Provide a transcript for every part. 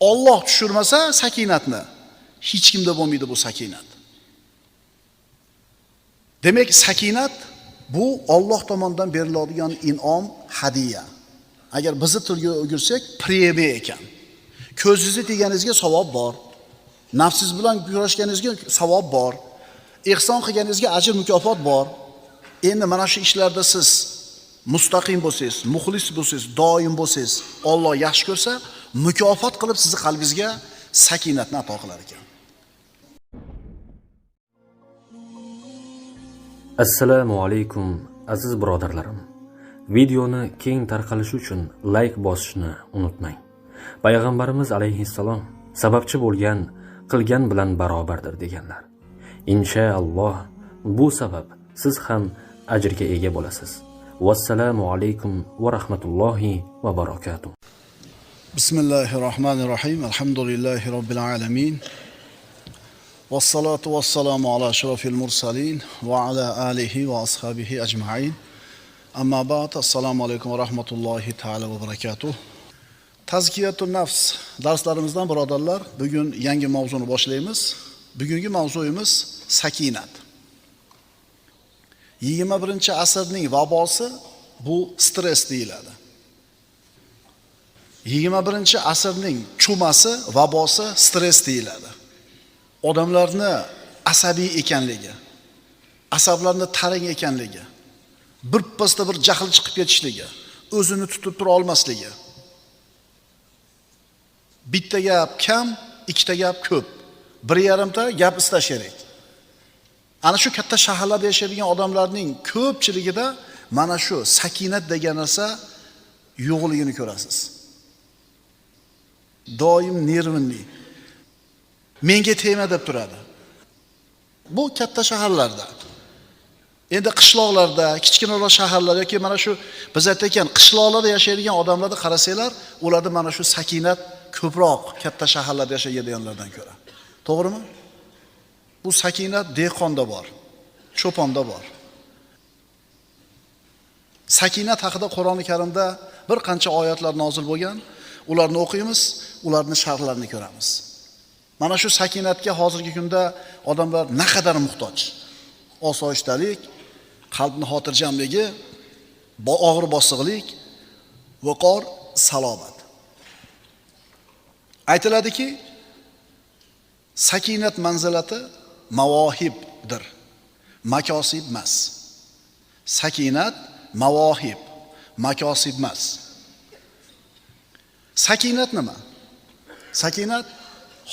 Alloh tushirmasa sakinatni, hech kimda bo'lmaydi bu sakinat. Demak, sakinat bu Alloh tomonidan beriladigan in'om, hadiya. Agar bizni tilga o'girsak, prebe ekan. Ko'zingizni teganingizga savob bor. Nafsingiz bilan kurashganingizga savob bor. Ihson qilganingizga ajr mukofot bor. Endi mana shu ishlarda siz mustaqim bo'lsangiz, muxlis bo'lsangiz, doim bo'lsangiz, Alloh yaxshi ko'rsa, mukofot qilib sizni qalbingizga sakinatni ato qilar ekan. Assalomu alaykum aziz birodarlarim. Videoni keng tarqalishi uchun like bosishni unutmang. Payg'ambarimiz alayhissalom sababchi bo'lgan qilgan bilan barobardir deganlar. Inshaalloh bu sabab siz ham ajrga ega bo'lasiz. Vassalomu alaykum va rahmatullohi va barakatuh. Bismillahirrohmanirrohim. Alhamdulillahi robbil alamin. Vassalatu vassalamu ala ashrafil mursalin va ala alihi va ashabihi ajma'in. Amma ba'd. Assalomu alaykum va rahmatullohi ta'ala va barakatuh. Tazkiyatun nafs darslarimizdan birodarlar, bugun yangi mavzuni boshlaymiz. Bugungi mavzuyimiz sakinat. 21-asrning vabosi bu stress deyiladi. 21-asrning chumasi, vabosi stress deyiladi. Odamlarni asabiy ekanligi, asablarni tarang ekanligi, bir pasda bir jahl chiqib ketishligi, o'zini tutib tura olmasligi. Bitta gap kam, ikkita gap ko'p. 1,5 ta gap istash kerak. Ana shu katta shaharlarda yashaydigan odamlarning ko'pchiligida mana shu sakinat degan narsa yo'qligini ko'rasiz. Doim nervinli. Menga tegma deb turadi. Bu katta shaharlarda. Endi qishloqlarda, kichkinaroq shaharlar yoki mana shu biz aytgan qishloqlarda yashaydigan odamlarni qarasanglar, ularda mana shu sakinat ko'proq katta shaharlarda yashaydiganlardan ko'ra. To'g'rimi? Bu sakinat dehqonda bor, cho'ponda bor. Sakinat haqida Qur'oni Karimda bir qancha oyatlar nozil bo'lgan. Ularni o'qiymiz, ularning sharhlarini ko'ramiz. Mana shu sakinatga hozirgi kunda odamlar naqadar muhtoj. Osoyishtalik, qalbning xotirjamligi, og'ir bosiqlik, viqor, salobat. Aytiladiki, sakinat manzilati mavohibdir, makosib emas. Sakinat mavohib, makosib emas. Sakinat nima? Sakinat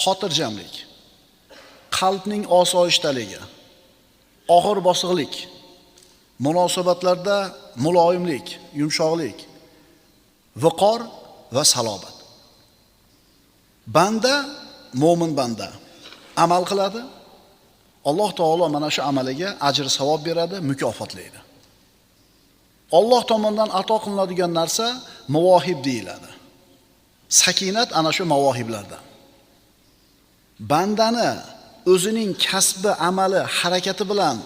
xotirjamlik, qalbning osoyishtaligi, og'ir bosiqlik, munosabatlarda muloyimlik, yumshoqlik, viqor va salobat. Banda, mo'min banda amal qiladi. Alloh taolo mana shu amaliga ajr savob beradi, mukofotlaydi. Alloh tomonidan ato qilinadigan narsa mavohib deyiladi. Sakinat ana shu mavohiblardan. Bandani o'zining kasbi, amali, harakati bilan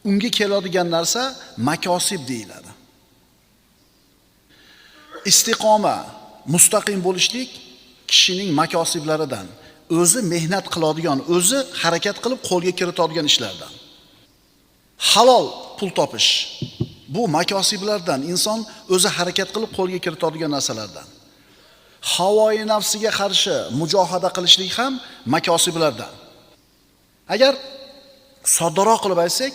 unga keladigan narsa makosib deyiladi. Istiqoma, mustaqim bo'lishlik kishining makosiblaridan, o'zi mehnat qiladigan, o'zi harakat qilib qo'lga kiritadigan ishlardan. Halol pul topish bu makosiblardan, inson o'zi harakat qilib qo'lga kiritadigan narsalardan. Havoyi nafsiga qarshi mujohada qilishlik ham makosiblardan. Agar soddaroq qilib aytsak,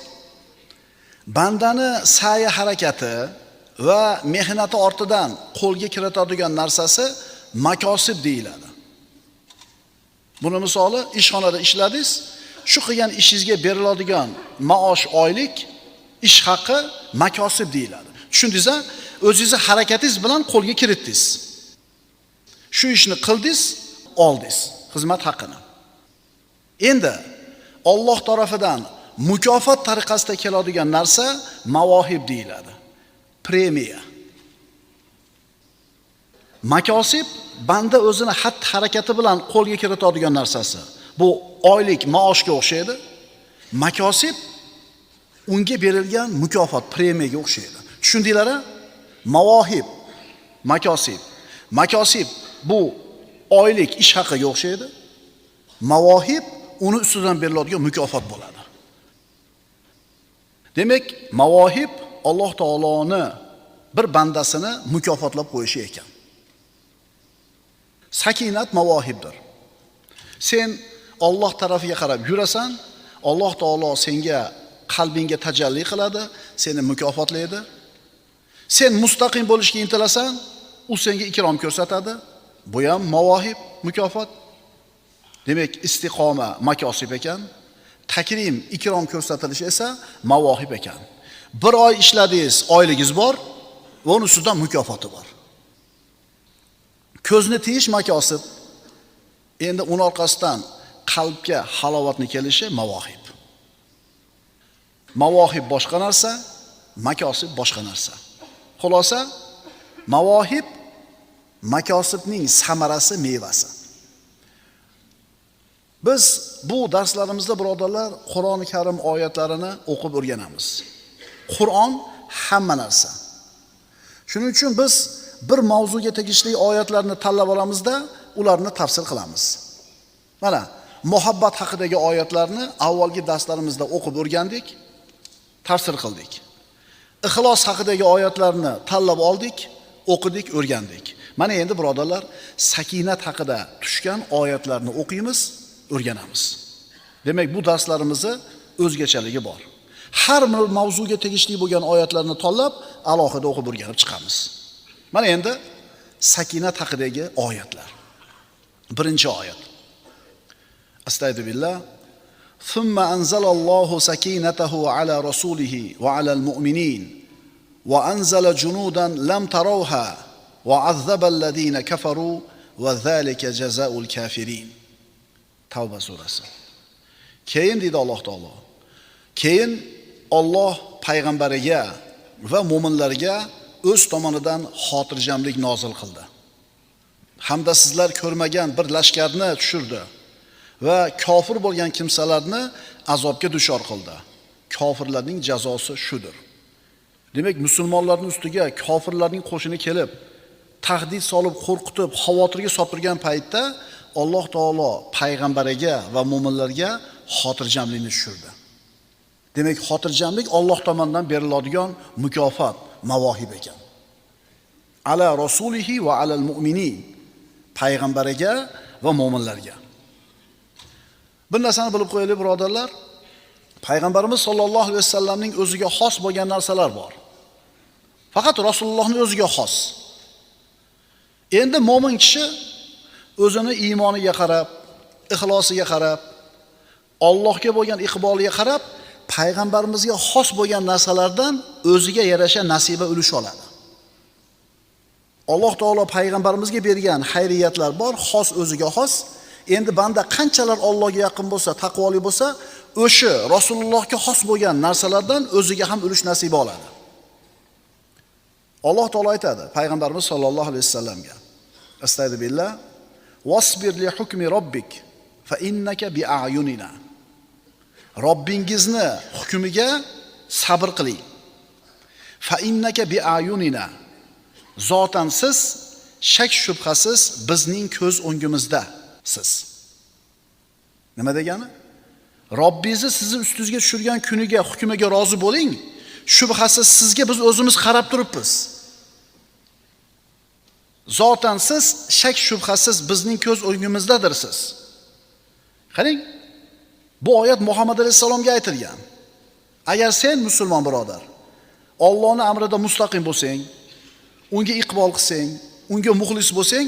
bandani sa'yi harakati va mehnati ortidan qo'lga kiritadigan narsasi makosib deyiladi. Buni misoli, ishxonada ishladingiz, shu qilgan ishingizga beriladigan maosh, oylik, ish haqi makosib deyiladi. Tushundingiz-a? O'zingiz harakatingiz bilan qo'lga kiritdingiz. Shu ishni qildingiz, oldingiz xizmat haqini. Endi Alloh tarafidan mukofot tariqasida keladigan narsa mavohib deyiladi. Premiya. Makosib banda o'zini harakati bilan qo'lga kiritadigan narsasi. Bu oylik, maoshga o'xshaydi. Makosib unga berilgan mukofot, premiyaga o'xshaydi. Tushundinglar-a? Mavohib, makosib. Makosib bu oylik ish haqiga o'xshaydi. Mavohib uni ustidan beriladigan mukofot bo'ladi. Demak, mavohib Alloh taoloni bir bandasini mukofotlab qo'yishi ekan. Sakinat mavohibdir. Sen Alloh tarafiga qarab yurasan, Alloh taolo senga qalbingga tajalli qiladi, seni mukofotlaydi. Sen mustaqim bo'lishga intilasan, u senga ikrom ko'rsatadi. Bu ham mavohib, mukofot. Demak, istiqoma makosib ekan, takrim, ikrom ko'rsatilishi esa mavohib ekan. Bir oy ishladingiz, oyligingiz bor va uning ustidan mukofoti bor. Ko'zni tiyish makosib. Endi uning orqasidan qalbga halovatni kelishi mavohib. Mavohib boshqa narsa, makosib boshqa narsa. Xulosa, mavohib makosibning samarasi, mevasi. Biz bu darslarimizda birodarlar Qur'oni Karim oyatlarini o'qib o'rganamiz. Qur'on hamma narsa. Shuning uchun biz bir mavzuga tegishli oyatlarni tanlab olamizda, ularni tafsir qilamiz. Mana muhabbat haqidagi oyatlarni avvalgi darslarimizda o'qib o'rgandik, tafsir qildik. Ixlos haqidagi oyatlarni tanlab oldik, o'qidik, o'rgandik. Mana endi birodarlar, sakinat haqida tushgan oyatlarni o'qiymiz, o'rganamiz. Demak, bu darslarimizni o'zgachaligi bor. Har bir mavzuga tegishli bo'lgan oyatlarni tanlab, alohida o'qib o'rganib chiqamiz. Mana endi sakinat haqidagi oyatlar. Birinchi oyat. Astagfirullah. Thumma anzalallohu sakinatahu ala rasulihi va alal mu'minin va anzala junudan lam tarawha va azzaba alladhina kafaru va zalika jazaa'ul kafirin. Tavba surasi. Keyin deydi Alloh taolo. Keyin Alloh payg'ambariga va mu'minlarga o'z tomonidan xotirjamlik nozil qildi. Hamda sizlar ko'rmagan bir lashkarni tushirdi va kofir bo'lgan kimsalarni azobga duchor qildi. Kofirlarning jazosi shudir. Demak, musulmonlarning ustiga kofirlarning qo'shini kelib, tahdid solib, qo'rqitib, xavotirga solib turgan paytda Alloh taolo payg'ambariga va mu'minlarga xotirjamlikni tushirdi. Demak, xotirjamlik Alloh tomonidan beriladigan mukofot, mavohib ekan. Ala rasulihi va alal mu'minin. Payg'ambariga va mu'minlarga. Bir narsani bilib qo'yaylik, birodarlar. Payg'ambarimiz sollallohu alayhi vasallamning o'ziga xos bo'lgan narsalar bor. Faqat Rasulullohning o'ziga xos. Endi mo'min kishi o'zini iymoniga qarab, ixlosiga qarab, Allohga bo'lgan iqboliga qarab, payg'ambarimizga xos bo'lgan narsalardan o'ziga yarasha nasiba ulush oladi. Alloh taolo payg'ambarimizga bergan xayriyatlar bor, xos o'ziga xos. Endi banda qanchalar Allohga yaqin bo'lsa, taqvoli bo'lsa, o'sha Rasulullohga xos bo'lgan narsalardan o'ziga ham ulush nasiba oladi. Alloh taolo aytadi payg'ambarimiz sollallohu alayhi vasallamga: Astagfirullah. Wasbir li hukmi robbik fa innaka bi a'yunina. Robbingizni hukmiga sabr qiling. Fa innaka bi a'yunina. Zotan siz shak shubhasiz bizning ko'z o'ngimizda siz. Nima degani? Robbingizni sizni ustingizga tushirgan kuniga, hukmiga rozi bo'ling. Shubhasiz sizga biz o'zimiz qarab turibmiz. Zotan siz shak shubhasiz bizning ko'z o'ngimizdadirsiz. Qarang, bu oyat Muhammad alayhisalomga aytilgan. Agar sen musulmon birodar, Allohning amrida mustaqim bo'lsang, unga iqbol qilsang, unga muxlis bo'lsang,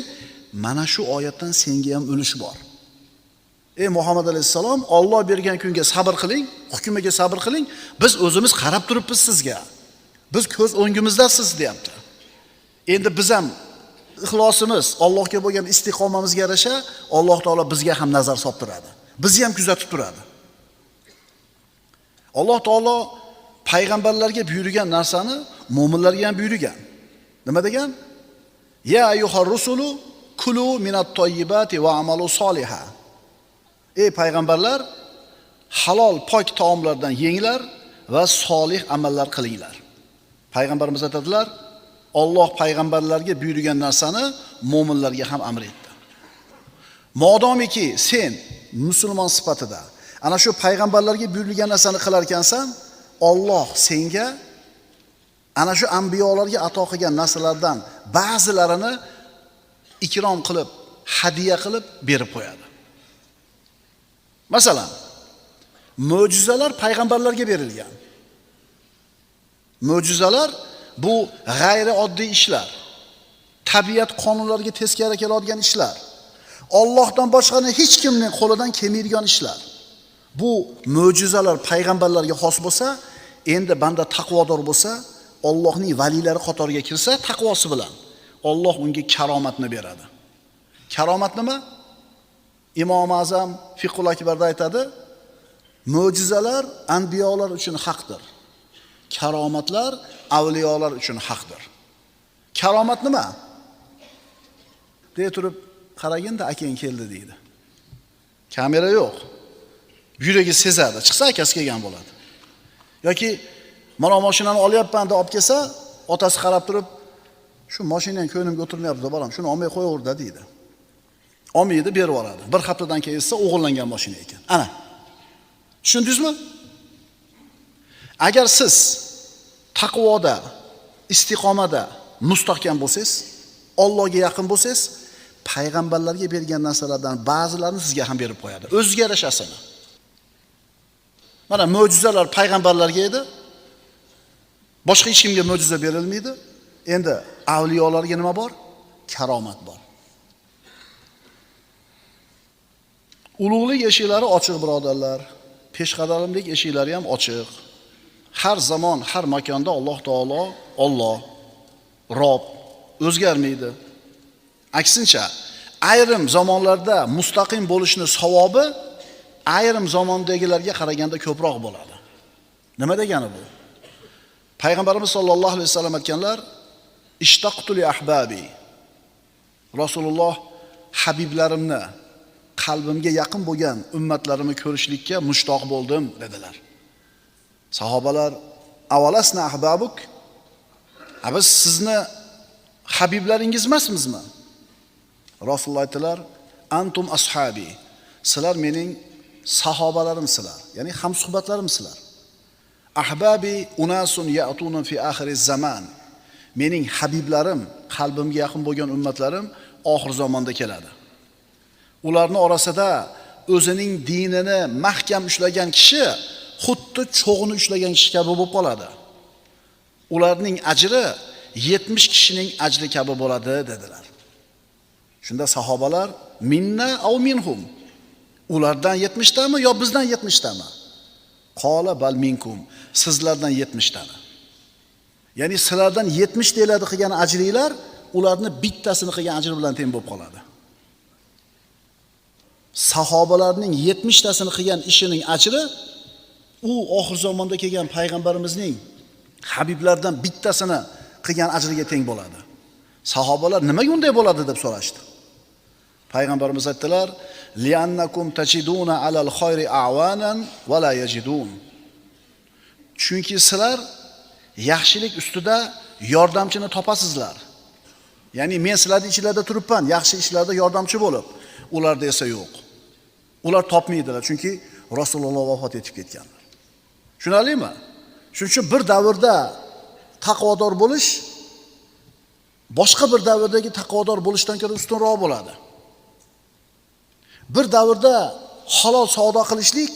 mana shu oyatdan senga ham ulush bor. Ey Muhammad alayhisalom, Alloh bergan kunga sabr qiling, hukmiga sabr qiling. Biz o'zimiz qarab turibmiz sizga. Biz ko'z o'ngimizdasiz deyapti. Endi biz ham ixlosimiz, Allohga bo'lgan istiqomamizga yarasha Alloh taolo bizga ham nazar solib turadi. Bizni ham kuzatib turadi. Alloh taolo payg'ambarlarga buyurgan narsani mu'minlarga ham buyurgan. Nima degan? Ya ayyuhar rusulu kulu minat toyyibati va amalu soliha. Ey payg'ambarlar, halol, pok taomlardan yenglar va solih amallar qilinglar. Payg'ambarimiz aytadilar, Alloh payg'ambarlarga buyurgan narsani mu'minlarga ham amr etdi. Modomiki sen musulmon sifatida ana shu payg'ambarlarga buyurilgan narsani qilar ekansan, Alloh senga ana shu anbiyolarga ato qilgan narsalardan ba'zilarini ikrom qilib, hadiya qilib berib qo'yadi. Masalan, mo'jizalar payg'ambarlarga berilgan. Mo'jizalar bu g'ayri oddiy ishlar, tabiat qonunlariga teskari keladigan ishlar, Allohdan boshqani hech kimning qo'lidan kelmaydigan ishlar. Bu mo'jizalar payg'ambarlarga xos bo'lsa, endi banda taqvodor bo'lsa, Allohning valilari qatoriga kirsa, taqvosi bilan Alloh unga karomatni beradi. Karomat nima? Imom Azam Fiqhul Akbarda aytadi, mo'jizalar anbiyolar uchun haqdir. Karomatlar avliyolar uchun haqdir. Karomat nima? Deb turib qaraganda akang keldi deydi. Kamera yo'q. Yuragi sezadi, chiqsa akasi kelgan bo'ladi. Yoki mana mashinani olyapman deb olib kelsa, otasi qarab turib, shu mashinang ko'nimga o'tirmayapti, bolam, shuni olmay qo'yaverdi deydi. Olmaydi, berib yuboradi. Bir haftadan keyin esa o'g'irlangan mashina ekan. Ana. Tushundingizmi? Agar siz taqvoda, istiqomada mustahkam bo'lsangiz, Allohga yaqin bo'lsangiz, payg'ambarlarga bergan narsalardan ba'zilarini sizga ham berib qo'yadi. O'ziga yarashasini. Mana mo'jizalar payg'ambarlarga edi. Boshqa hech kimga mo'jiza berilmaydi. Endi avliyolarga nima bor? Karomat bor. Ulug'lik eshiklari ochiq, birodarlar. Peshqadamlik eshiklari ham ochiq. Har zamon, har makonda Alloh taolo Alloh, Rob o'zgarmaydi. Aksincha, ayrim zamonlarda mustaqim bo'lishni savobi ayrim zamondagilarga qaraganda ko'proq bo'ladi. Nima degani bu? Payg'ambarimiz sollallohu alayhi vasallam aytganlar, "Ishtaqtu li ahbabi." Rasululloh habiblarimni, qalbimga yaqin bo'lgan ummatlarimni ko'rishlikka mushtoq bo'ldim dedilar. Sahobalar, "Avalasna ahbabuk?" Biz sizni habiblaringiz emasmizmi? Rasululloh aytdilar, "Antum ashabi." Sizlar mening sahobalarimsizlar, ya'ni hamsuhbatlarimsizlar. "Ahbabi unasun ya'tuna fi oxiriz zaman." Mening habiblarim, qalbimga yaqin bo'lgan ummatlarim oxir zamonda keladi. Ularning orasida o'zining dinini mahkam ushlagan kishi xuddi cho'g'ni ushlagan kishi kabi bo'lib qoladi. Ularning ajri 70 kishining ajri kabi bo'ladi dedilar. Shunda sahobalar, "Minna aw minhum?" Ulardan 70 tami yo bizdan 70 tami? Qola bal minkum. Sizlardan 70 tani. Ya'ni sizlardan 70 deyiladi qilgan ajringlar ularni bittasini qilgan ajri bilan teng bo'lib qoladi. Sahobalarning 70 tasini qilgan ishining ajri u oxir zamonda kelgan payg'ambarimizning habiblardan bittasini qilgan ajriga teng bo'ladi. Sahobalar nimaga unday bo'ladi deb so'rashdi. Payg'ambarimiz aytdilar, "Li'annakum tajiduna alal khayri a'wanan va la yajidun." Chunki sizlar yaxshilik ustida yordamchini topasizlar. Ya'ni men sizlarning ichingizda turibman, yaxshi ishlarda yordamchi bo'lib, ularda esa yo'q. Ular topmaydilar, chunki Rasululloh vafot etib ketganlar. Tushunarlimi? Shuning uchun bir davrda taqvodor bo'lish boshqa bir davrdagi taqvodor bo'lishdan ko'ra ustunroq bo'ladi. Bir davrda halol savdo qilishlik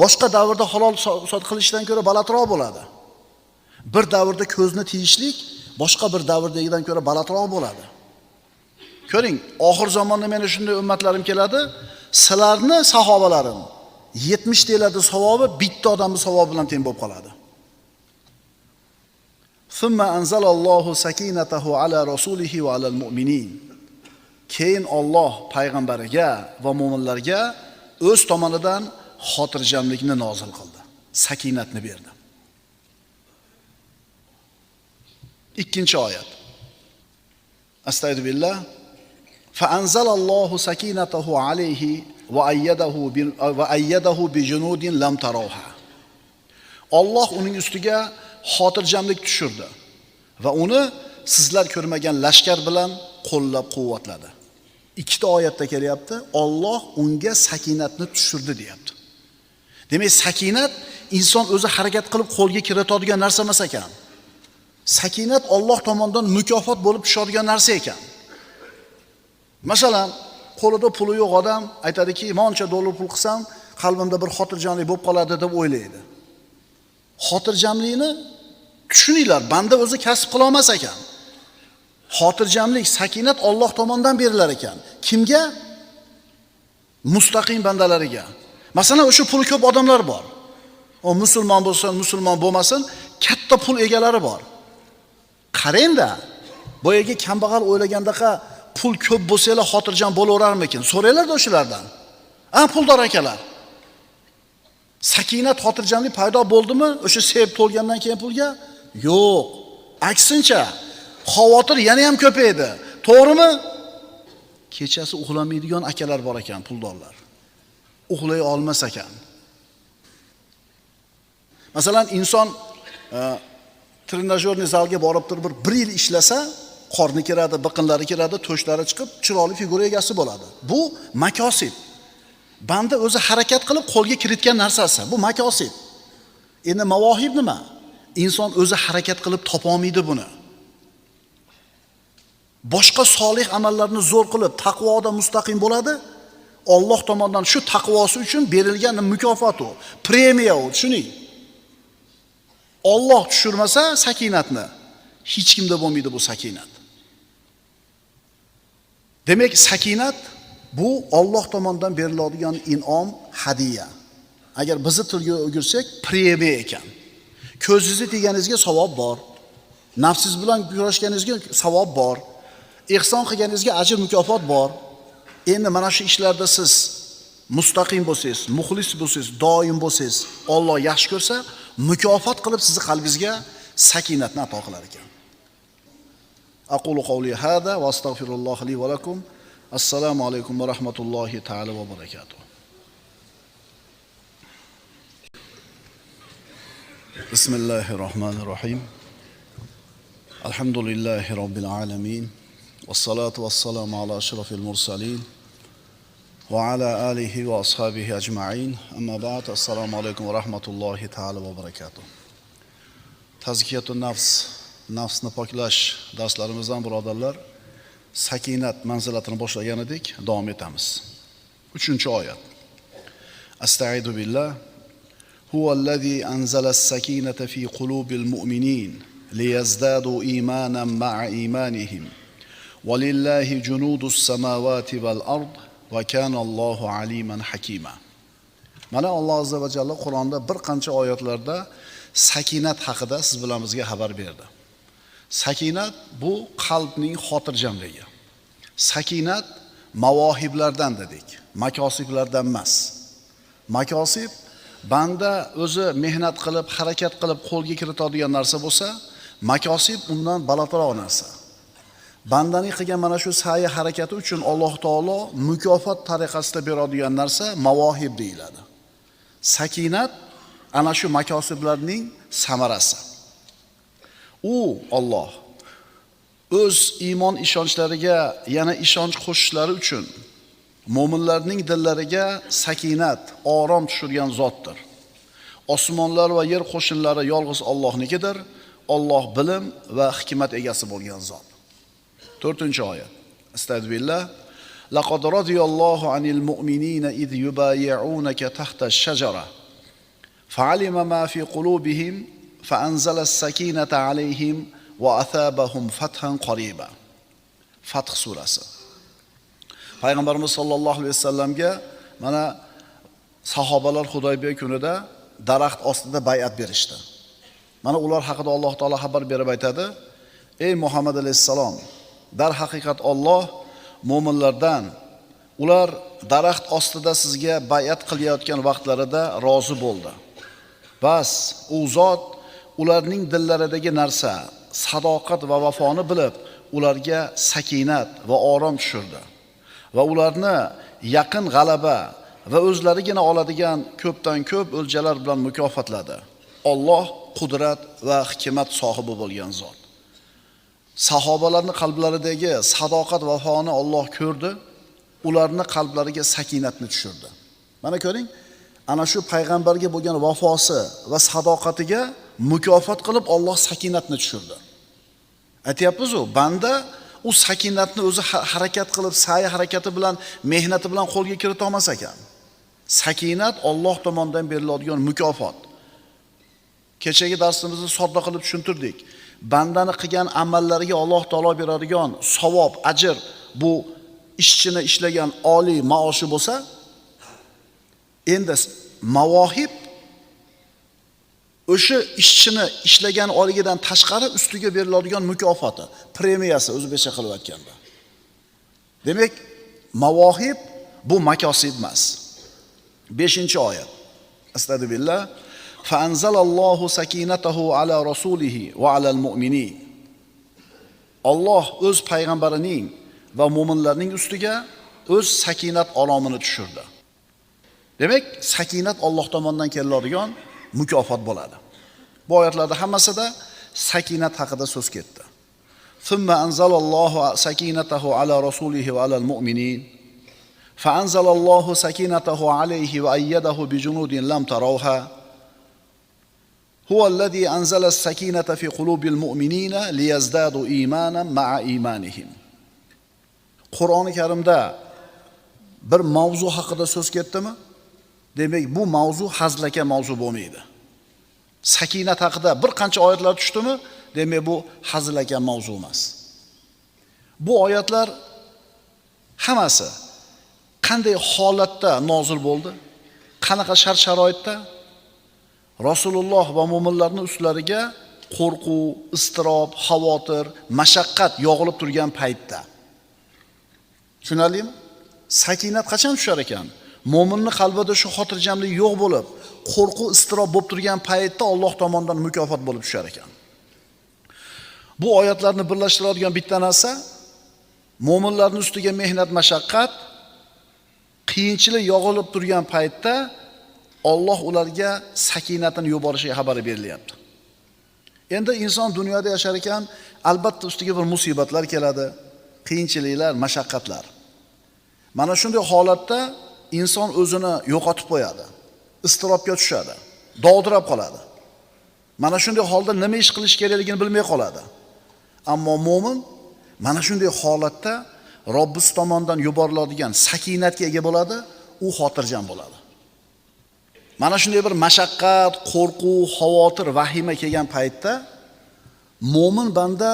boshqa davrda halol savdo qilishdan ko'ra balandroq bo'ladi. Bir davrda ko'zni tiyishlik boshqa bir davrdagidan ko'ra balandroq bo'ladi. Ko'ring, oxir zamonda meni shunday ummatlarim keladi, sizlarni sahobalarim 70 deyiladi savobi bitta odamning savobi bilan teng bo'lib qoladi. Thumma anzalallohu sakinatahu ala rasulihi va alal mu'minin. Keyin Alloh payg'ambariga va mu'minlarga o'z tomonidan xotirjamlikni nozil qildi. Sakinatni berdi. Ikkinchi oyat. Astagfirullah. Fa anzalallohu sakinatahu alayhi va ayyadahu bi junudin lam tarawha. Alloh uning ustiga xotirjamlik tushirdi va uni sizlar ko'rmagan lashkar bilan qo'llab-quvvatladi. ikkita oyatda kelyapti. Alloh unga sakinatni tushirdi deyapti. Demak, sakinat inson o'zi harakat qilib qo'lga kiritadigan narsa emas ekan. Sakinat Alloh tomonidan mukofot bo'lib tushadigan narsa ekan. Masalan, qo'lida puli yo'q odam aytadiki, "Moncha dollar pul qilsam, qalbimda bir xotirjamlik bo'lib qoladi" deb o'ylaydi. Xotirjamlikni tushuninglar, banda o'zi kasb qila olmas ekan. Xotirjamlik, sakinat Alloh tomonidan berilar ekan. Kimga? Mustaqim bandalariga. Masalan, o'sha puli ko'p odamlar bor. O musulmon bo'lsin, musulmon bo'lmasin, katta pul egalari bor. Qarangda, boyaga kambag'al o'ylagandaqa pul ko'p bo'lsa-la xotirjam bo'laverarmikin? So'raylar-da o'shalardan. Puldor akalar. Sakinat, xotirjamlik paydo bo'ldimi? O'sha sevib to'lgandan keyin pulga? Yo'q. Aksincha, xavotir yana ham ko'paydi. To'g'rimi? Kechasi uxlamaydigan akalar bor ekan, puldorlar. Uxlay olmas ekan. Masalan, inson trenajyorniy zalga borib turib bir yil ishlasa, qorni kiradi, biqinlari kiradi, to'shlari chiqib, chiroyli figura egasi bo'ladi. Bu makosib. Banda o'zi harakat qilib qo'lga kiritgan narsasi. Bu makosib. Endi mavohib nima? Inson o'zi harakat qilib topa olmaydi buni. Boshqa solih amallarni zo'r qilib taqvoda mustaqim bo'ladi. Alloh tomonidan shu taqvosi uchun berilgan mukofot u, premiya u, tushuning. Alloh tushirmasa sakinatni, hech kimda bo'lmaydi bu sakinat. Demak, sakinat bu Alloh tomonidan beriladigan in'om, hadiya. Agar bizni tilga o'girsak, premiya ekan. Ko'zingizni teganingizga savob bor. Nafsingiz bilan kurashganingizga savob bor. Ihson qilganingizga ajr mukofot bor. Endi mana shu ishlarda siz mustaqim bo'lsangiz, muxlis bo'lsangiz, doim bo'lsangiz, Alloh yaxshi ko'rsa, mukofot qilib sizni qalbingizga sakinatni ato qilar ekan. Aqulu qawli hada va astagfirulloh li va lakum. Assalomu alaykum va rahmatullohi ta'ala va barakatuh. Bismillahirrohmanirrohim. Alhamdulillahi robbil alamin. Wassalatu wassalamu ala ashrafil mursalin va ala alihi va ashabihi ajma'in. Amma ba'd. Assalomu alaykum va rahmatullohi ta'ala va barakatuh. Tazkiyatun nafs, nafsni poklash darslarimizdan birodarlar, sakinat manzilatini boshlagan edik, davom etamiz. 3-oyat. Astaidu billah. Huvallazi anzala as-sakinata fi qulubil mu'minin liyazdadu imanan ma'a imanihim. Walillahi junudus samawati wal ard va kana Allohu aliman hakima. Mana Alloh azza va jalla Qur'onda bir qancha oyatlarda sakinat haqida siz bilan bizga xabar berdi. Sakinat bu qalbning xotirjamligi. Sakinat mavohiblardan dedik, makosiblardan emas. Makosib banda o'zi mehnat qilib, harakat qilib qo'lga kiritadigan narsa bo'lsa, makosib undan balandroq narsa. Bandaning qilgan mana shu sa'yi harakati uchun Alloh taolo mukofot tariqasida beradigan narsa mavohib deyiladi. Sakinat ana shu makosiblarning samarasi. U Alloh o'z iymon ishonchlariga yana ishonch qo'shishlari uchun mo'minlarning dillariga sakinat, orom tushirgan zotdir. Osmonlar va yer qo'shinlari yolg'iz Allohnikidir. Alloh bilim va hikmat egasi bo'lgan zot. 4-oyat. Astagfirullah. Laqad radiyallohu anil mu'minina id yubay'unaka tahta ash-shajara. Fa'alima ma fi qulubihim fa'anzala as-sakinata 'alayhim va athabahum fathan qariba. Fath surasi. Payg'ambarimiz sollallohu alayhi vasallamga mana sahobalar Hudaybiya kunida daraxt ostida bay'at berishdi. Mana ular haqida Alloh taolo xabar berib aytadi: "Ey Muhammad alayhisalom, dar haqiqat Alloh mo'minlardan ular daraxt ostida sizga bay'at qilayotgan vaqtlarida rozi bo'ldi. Bas, u zot ularning dillaridagi narsa, sadoqat va vafoni bilib, ularga sakinat va orom tushirdi va ularni yaqin g'alaba va o'zlarigina oladigan ko'pdan ko'p o'ljalar bilan mukofotladi. Alloh qudrat va hikmat sohibi bo'lgan zot." Sahobalarning qalblaridagi sadoqat va vafoni Alloh ko'rdi. ularning qalblariga sakinatni tushirdi. Mana ko'ring, ana shu payg'ambarga bo'lgan vafosi va sadoqatiga mukofot qilib Alloh sakinatni tushirdi. Aytyapmiz-ku, banda u sakinatni o'zi harakat qilib, sa'y harakati bilan, mehnati bilan qo'lga kirita olmas ekan. Sakinat Alloh tomonidan beriladigan mukofot. Kechagi darsimizni sodda qilib tushuntirdik. Bandani qilgan amallariga Alloh taolo beradigan savob, ajr, bu ishchini ishlagan oliy maoshi bo'lsa, endi mavohib o'sha ishchini ishlagan oligidan tashqari ustiga beriladigan mukofoti, premiyasi o'zbekcha qilib aytganda. Demak, mavohib bu makosib emas. 5-oyat. Astagfirullah. Fa anzalallohu sakinatahu ala rasulihi va alal mu'minin. Alloh o'z payg'ambarining va mu'minlarning ustiga o'z sakinat olomini tushirdi. Demak, sakinat Alloh tomonidan keladigan mukofot bo'ladi. Bu oyatlarda hammasida sakinat haqida so'z ketdi. Thumma anzalallohu sakinatahu ala rasulihi va alal mu'minin. Fa anzalallohu sakinatahu alayhi va ayyadahu bi junudin lam tarawha. Huwa alladhi anzala as-sakinata fi qulubil mu'minina liyazdadu imanan ma'a imanihim. Qur'oni Karimda bir mavzu haqida so'z ketdimi? Demak, bu mavzu hazlaka mavzu bo'lmaydi. Sakinat haqida bir qancha oyatlar tushdimi? Demak, bu hazlaka mavzu emas. Bu oyatlar hammasi qanday holatda nozil bo'ldi? Qanaqa shart-sharoitda? Rasululloh va mu'minlarning ustlariga qo'rquv, iztirob, xavotir, mashaqqat yog'ilib turgan paytda. Tushunarlimi? Sakinat qachon tushar ekan? Mo'minning qalbida shu xotirjamlik yo'q bo'lib, qo'rquv, iztirob bo'lib turgan paytda Alloh tomonidan mukofot bo'lib tushar ekan. Bu oyatlarni birlashtiradigan bitta narsa mo'minlarning ustiga mehnat, mashaqqat, qiyinchilik yog'ilib turgan paytda Alloh ularga sakinatini yuborishiga xabar berilyapti. Endi inson dunyoda yashar ekan, albatta ustiga bir musibatlar keladi, qiyinchiliklar, mashaqqatlar. Mana shunday holatda inson o'zini yo'qotib qo'yadi, iztirobga tushadi, dovdirab qoladi. Mana shunday holda nima ish qilish kerakligini bilmay qoladi. Ammo mo'min mana shunday holatda Robbis tomonidan yuboriladigan sakinatga ega bo'ladi, u xotirjam bo'ladi. Mana shunday bir mashaqqat, qo'rquv, xavotir, vahima kelgan paytda mo'min banda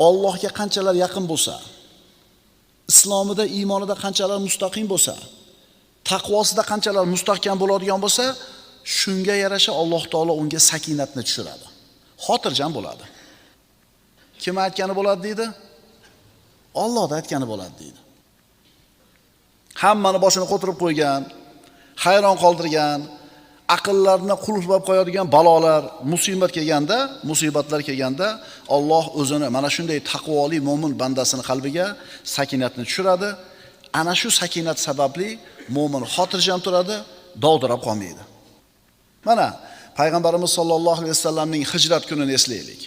Allohga qanchalar yaqin bo'lsa, islomida, iymonida qanchalar mustaqim bo'lsa, taqvosida qanchalar mustahkam bo'ladigan bo'lsa, shunga yarasha Alloh taolo unga sakinatni tushiradi. Xotirjam bo'ladi. Kim aytgani bo'ladi deydi? Alloh aytgani bo'ladi deydi. Hammani boshini qo'tirib qo'ygan, hayron qoldirgan, aqllarni qulflab qo'yadigan balolar, musibatlar kelganda Alloh o'zini mana shunday taqvoli mo'min bandasini qalbiga sakinatni tushiradi. Ana shu sakinat sababli mo'min xotirjam turadi, dovdirab qolmaydi. Mana payg'ambarimiz sollallohu alayhi vasallamning hijrat kunini eslaylik.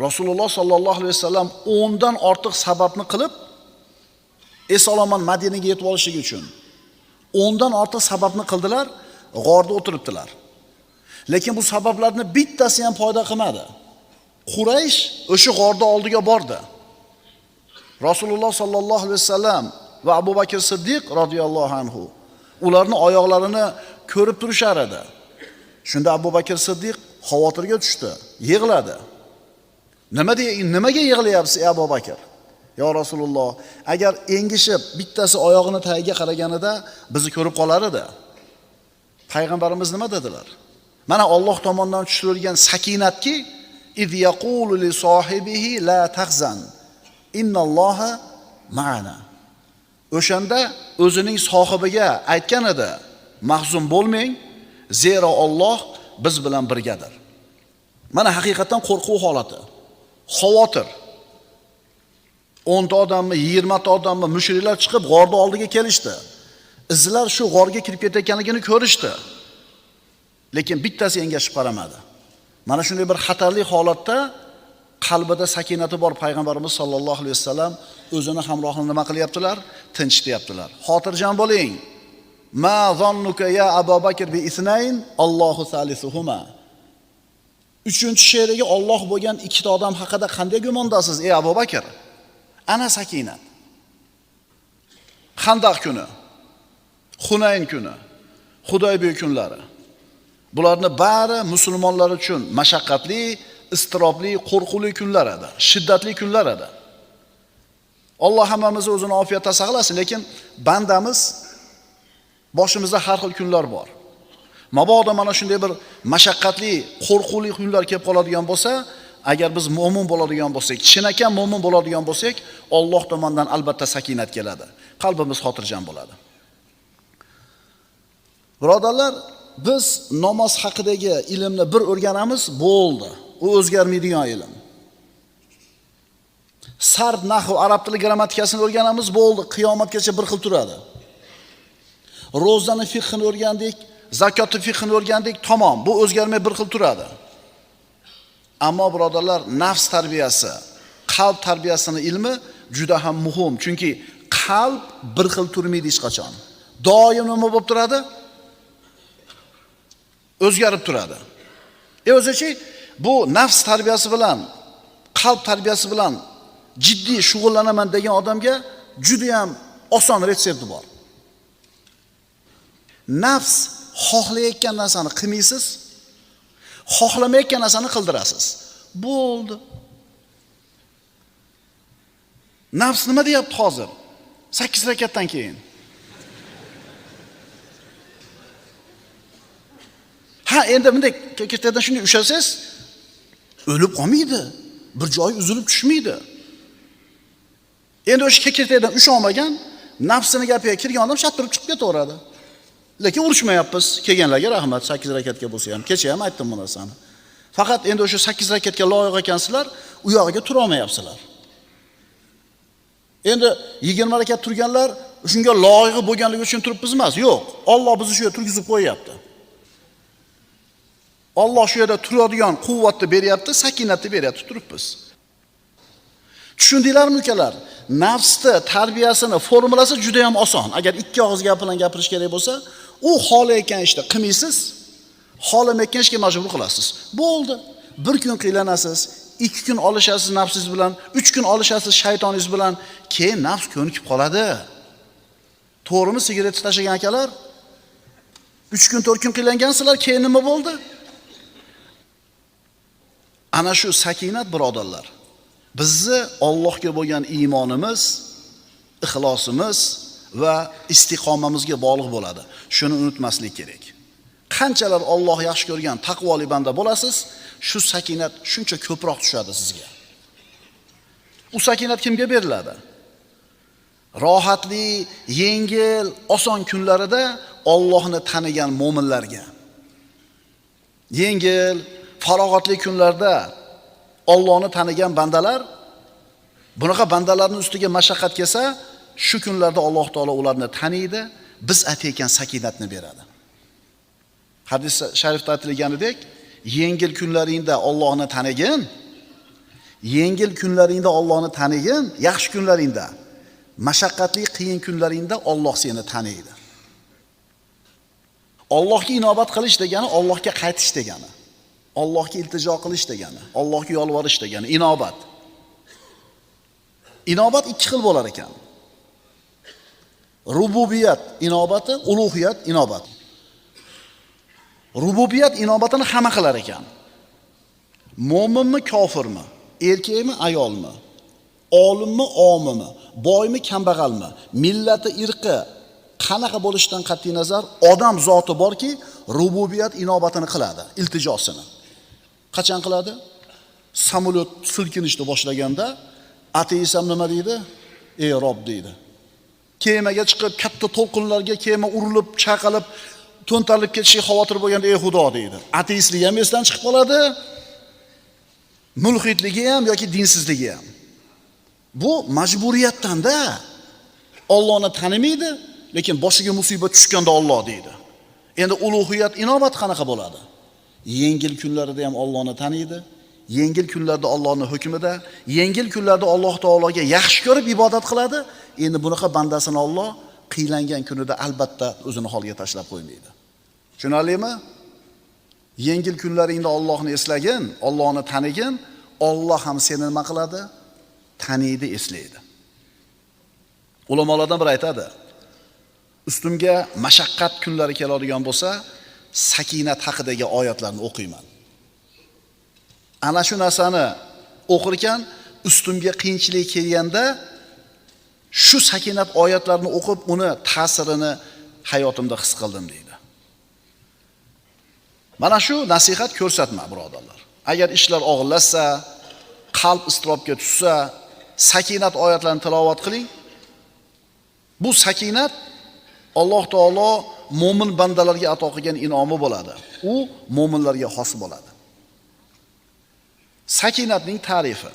Rasululloh sollallohu alayhi vasallam 10 dan ortiq sababni qilib eson-omon Madinaga yetib olishligi uchun 10 dan ortiq sababni qildilar, g'orda o'tiribdilar. Lekin bu sabablarni bittasi ham foyda qilmadi. Quraysh o'sha g'orda oldiga bordi. Rasululloh sollallohu alayhi vasallam va Abu Bakr Siddiq radhiyallohu anhu ularning oyoqlarini ko'rib turishar edi. Shunda Abu Bakr Siddiq xavotirga tushdi, yig'ladi. Nimaga yig'layapsiz ey Abu Bakr? Ya Rasululloh, agar engishib bittasi oyog'ini tagiga qaraganida bizni ko'rib qolar edi. Payg'ambarimiz nima dedilar? Mana Alloh tomonidan tushirilgan sakinatki, iz yaqulu li sohibihi la tahzan. Innalloha ma'ana. O'shanda o'zining sohibiga aytgan edi, mahzun bo'lmang, zero Alloh biz bilan birgadir. Mana haqiqatan qo'rquv holati, xavotir. 10 ta odammi, 20 ta odammi mushriklar chiqib g'orda oldiga kelishdi. Izlar shu g'orga kirib ketayotganligini ko'rishdi. Lekin bittasi engashib qaramadi. Mana shunday bir xatarli holatda qalbida sakinati bor payg'ambarimiz sollallohu alayhi vasallam o'zini hamrohini nima qilyaptilar? Tinchityaptilar. Xotirjam bo'ling. Ma zannuka ya Abu Bakr bi isnayn Allohu salisuhuma. 3-sherigi Alloh bo'lgan ikkita odam haqida qanday gumondasiz ey Abu Bakr? Ana sakinat. Xandaq kuni, Hunayn kuni, Hudaybiya kunlari. Bularni bari musulmonlar uchun mashaqqatli, istirobli, qo'rquvli kunlar edi, shiddatli kunlar edi. Alloh hammamizni o'zini ofiyatda saqlasin, lekin bandamiz boshimizda har xil kunlar bor. Mabodo mana shunday bir mashaqqatli, qo'rquvli kunlar kelib qoladigan bo'lsa, agar biz mo'min bo'ladigan bo'lsak, chinakam mo'min bo'ladigan bo'lsak, Alloh tomonidan albatta sakinat keladi. Qalbimiz xotirjam bo'ladi. Birodarlar, biz namoz haqidagi ilmni bir o'rganamiz, bo'ldi. U o'zgarmaydigan ilm. Sarf, nahv, arab tili grammatikasini o'rganamiz, bo'ldi. Qiyomatgacha bir xil turadi. Ro'zani fiqhini o'rgandik, zakotni fiqhini o'rgandik, tamom. Bu o'zgarmay bir xil turadi. Ammo birodarlar, nafs tarbiyasi, qalb tarbiyasining ilmi juda ham muhim. Chunki qalb bir xil turmaydi hech qachon. Doim nima bo'lib turadi? O'zgarib turadi. O'zichi bu nafs tarbiyasi bilan, qalb tarbiyasi bilan jiddiy shug'ullanaman degan odamga juda ham oson retsepti bor. Nafs xohlayotgan narsani qilmaysiz, xohlamayotgan narsani qildirasiz. Bo'ldi. Nafs nima deyapti hozir? 8 rakatdan keyin. Ha, endi bunday kekirtadan shunday ushlasangiz, o'lib qolmaydi. Bir joyi uzilib tushmaydi. Endi o'sha kekirtadan usholmagan, nafsini gapiga kirgan odam shattirib chiqib ketaveradi. Lekin urushmayapmiz. Kelganlarga rahmat, 8 rakatga bo'lsa ham. Kecha ham aytdim bu narsani. Faqat endi o'sha 8 rakatga loyiq ekansizlar, u yog'iga tura olmayapsizlar. Endi 20 rakat turganlar shunga loyiq bo'lganligi uchun turibmiz emas. Yo'q, Alloh bizni shu yerga turgizib qo'yapti. Alloh shu yerda turadigan quvvatni beryapti, sakinatni beryapti, turibmiz. Tushundinglarmi ukalar? Nafsni tarbiyasini formulasi juda ham oson. Agar ikki og'iz gap bilan gapirish kerak bo'lsa, u xohlayotgan ishni qilmaysiz, xohlamayotgan ishga majbur qilasiz. Bo'ldi. Bir kun qiylanasiz, 2 kun olishasiz nafsingiz bilan, 3 kun olishasiz shaytoningiz bilan, keyin nafs ko'nikib qoladi. To'g'rimi, sigaretni tashlagan akalar? 3 kun, 4 kun qiylangansizlar, keyin nima bo'ldi? Ana shu sakinat birodarlar, bizni Allohga bo'lgan iymonimiz, ixlosimiz va istiqomamizga bog'liq bo'ladi. Shuni unutmaslik kerak. Qanchalar Alloh yaxshi ko'rgan taqvoli banda bo'lasiz, shu sakinat shuncha ko'proq tushadi sizga. U sakinat kimga beriladi? Rohatli, yengil, oson kunlarida Allohni tanigan mo'minlarga. Yengil, farog'atli kunlarda Allohni tanigan bandalar, bunaqa bandalarning ustiga mashaqqat kelsa, shu kunlarda Alloh taolo ularni taniydi, biz aytayotgan sakinatni beradi. Hadis sharifda aytilganidek, yengil kunlaringda Allohni tanigin, yengil kunlaringda Allohni tanigin, yaxshi kunlaringda, mashaqqatli qiyin kunlaringda Alloh seni taniydi. Allohga inobat qilish degani Allohga qaytish degani. Allohga iltijo qilish degani, Allohga yolvorish degani inobat. Inobat 2 xil bo'lar ekan. Rububiyat inobati, ulug'iyat inobat. Rububiyat inobatini hamma qilar ekan. Mo'minmi, kofirmi, erkakmi, ayolmi, olimmi, omimi, boymi, kambag'almi, millati, irqi qanaqa bo'lishidan qat'iy nazar odam zoti borki, rububiyat inobatini qiladi, iltijosini. Qachon qiladi? Samolyot silkinishni boshlaganda ateist ham nima deydi? Ey Rob deydi. Kemaga chiqib, katta to'lqinlarga kema urilib, chaqalib, to'ntarilib ketishiga xavotir bo'lganda ey Xudo deydi. Ateistlik ham esdan chiqib qoladi. Mulhidligi ham yoki dinsizligi ham. Bu majburiyatdan-da. Allohni tanimaydi, lekin boshiga musibat tushganda Alloh deydi. Endi ulug'iyat inobat qanaqa bo'ladi? Yengil kunlarida ham Allohni taniydi, yengil kunlarda Allohning hukmida, yengil kunlarda Alloh taologa yaxshi ko'rib ibodat qiladi. Endi bunaqa bandasini Alloh qiylangan kunida albatta o'zini holiga tashlab qo'ymaydi. Tushunarlimi? Yengil kunlaringda Allohni eslagin, Allohni tanigin, Alloh ham seni nima qiladi? Taniydi, eslaydi. Ulamolardan biri aytadi: ustimga mashaqqat kunlari keladigan bo'lsa, sakinat haqidagi oyatlarni o'qiyman. Ana shu narsani o'qir ekan, ustimga qiyinchilik kelganda shu sakinat oyatlarini o'qib, uni ta'sirini hayotimda his qildim deydi. Mana shu nasihat ko'rsatma, birodarlar. Agar ishlar og'irlashsa, qalb iztirobga tushsa, sakinat oyatlarini tilovat qiling. Bu sakinat Alloh taolo mo'min bandalarga ato qilgan in'omi bo'ladi. U mo'minlarga xos bo'ladi. Sakinatning ta'rifi.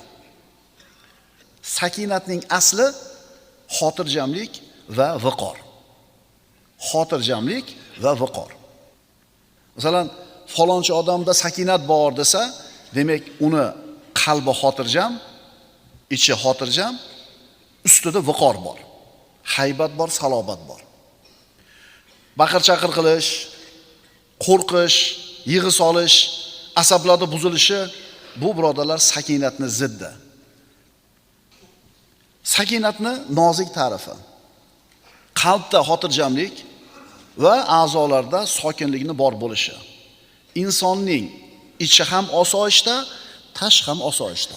Sakinatning asli xotirjamlik va viqor. Xotirjamlik va viqor. Masalan, falonchi odamda sakinat bor desa, demak uni qalbi xotirjam, ichi xotirjam, ustida viqor bor. Haybat bor, salobat bor. Baqir-chaqir qilish, qo'rqish, yig'i solish, asablarda buzilishi bu birodarlar sakinatni ziddi. Sakinatni nozik ta'rifi. Qalbda xotirjamlik va a'zolarda sokinlikni bor bo'lishi. Insonning ichi ham osoyishta, tashqi ham osoyishta.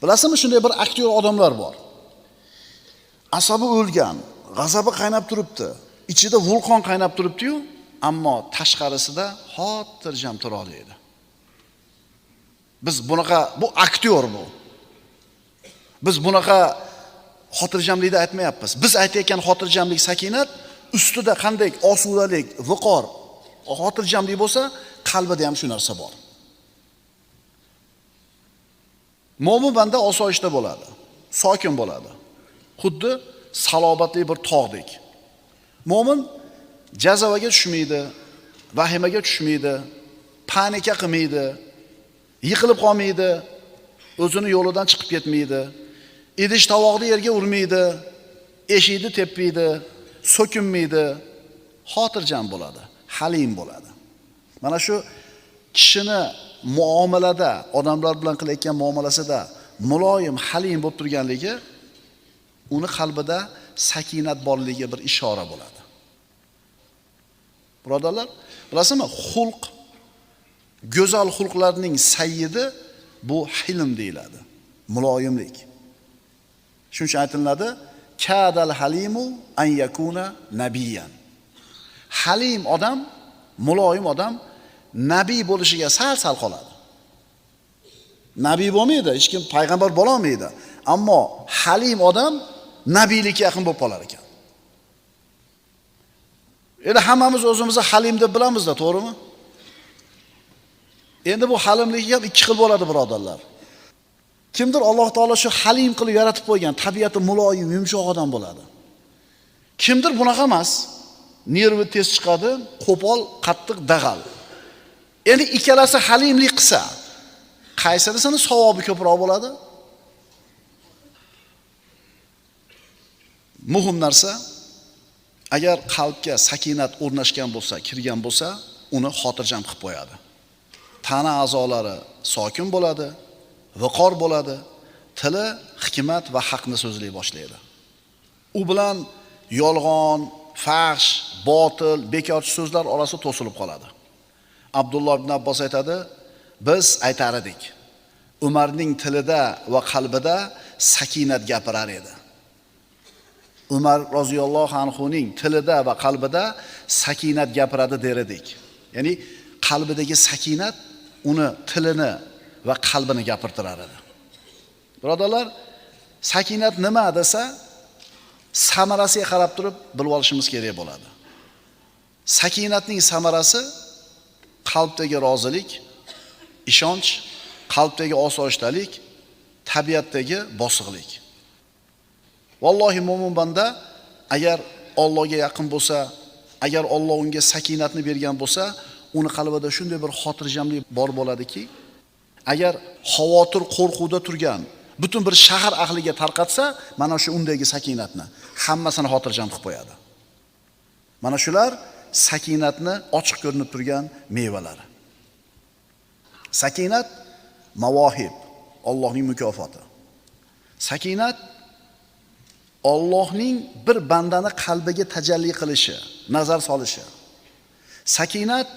Bilasizmi, shunday bir aktyor odamlar bor. Asabi o'lgan, g'azabi qaynab turibdi. Ichida vulqon qaynab turibdi-yu, ammo tashqarisida xotirjam tura oladi. Biz bunaqa, bu aktyor bu. Biz bunaqa xotirjamlikni aytmayapmiz. Biz aytayotgan xotirjamlik, sakinat ustida qanday osudalik, viqor, xotirjamlik bo'lsa, qalbida ham shu narsa bor. Mo'min banda osoyishta bo'ladi, sokin bo'ladi. Xuddi salobatli bir tog'dek. Mo'min jazavaga tushmaydi, vahimaga tushmaydi, panika qilmaydi, yiqilib qolmaydi, o'zini yo'lidan chiqib ketmaydi, idish tovoqni yerga urmaydi, eshikni tepmaydi, so'kinmaydi, xotirjam bo'ladi, halim bo'ladi. Mana shu kishini muomalada, odamlar bilan qilayotgan muomalasida muloyim, halim bo'lib turganligi uni qalbida sakinat borligiga bir ishora bo'ladi. Birodarlar, bilasizmi, xulq, go'zal xulqlarning sayyidi bu hilm deyiladi, muloyimlik. Shuning uchun aytiladi, kadal halimu an yakuna nabiyan. Halim odam, muloyim odam nabiy bo'lishiga sal qoladi. Nabiy bo'lmaydi, hech kim payg'ambar bo'la olmaydi, ammo halim odam nabiylikka yaqin bo'lib qolar ekan. Endi hammamiz o'zimizni halim deb bilamiz-da, to'g'rimi? Endi bu halimlik ham ikki xil bo'ladi, birodarlar. Kimdir Alloh taolo shu halim qilib yaratib qo'ygan, tabiati muloyim, yumshoq odam bo'ladi. Kimdir bunaqa emas, nervi tez chiqadi, qo'pol, qattiq, dag'al. Endi ikkalasi halimlik qilsa, qaysinisini savobi ko'proq bo'ladi? Muhim narsa, agar qalbga sakinat o'rnashgan bo'lsa, kirgan bo'lsa, uni xotirjam qilib qo'yadi. Tana a'zolari sokin bo'ladi, viqor bo'ladi, tili hikmat va haqni so'zlay boshlaydi. U bilan yolg'on, fahsh, botil, bekorchi so'zlar orasi to'silib qoladi. Abdulloh ibn Abbos aytadi, biz aytar edik, Umarning tilida va qalbida sakinat gapirar edi. Umar roziyallohu anhuning tilida va qalbida sakinat gapiradi der edik. Ya'ni qalbidagi sakinat uni tilini va qalbini gapirtirar edi. Birodarlar, sakinat nima desa, samarasiga qarab turib bilib olishimiz kerak bo'ladi. Sakinatning samarasi qalbdagi rozilik, ishonch, qalbdagi osoyishtalik, tabiatdagi bosiqlik. Vallohi mo'min banda agar Allohga yaqin bo'lsa, agar Alloh unga sakinatni bergan bo'lsa, uni qalbida shunday bir xotirjamlik bor bo'ladiki, agar xavotir, qo'rquvda turgan butun bir shahar ahliga tarqatsa, mana shu undagi sakinatni hammasini xotirjam qilib qo'yadi. Mana shular sakinatni ochiq ko'rinib turgan mevalari. Sakinat mavohib, Allohning mukofoti. Sakinat Allohning bir bandani qalbiga tajalli qilishi, nazar solishi. Sakinat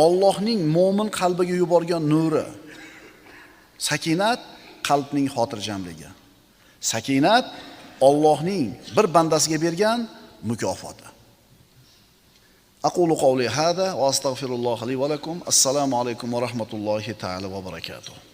Allohning mo'min qalbiga yuborgan nuri. Sakinat qalbning xotirjamligi. Sakinat Allohning bir bandasiga bergan mukofoti. Aqulu qawli hada va astaghfirulloh li va lakum. Assalomu alaykum va rahmatullohi ta'ala va barakatuh.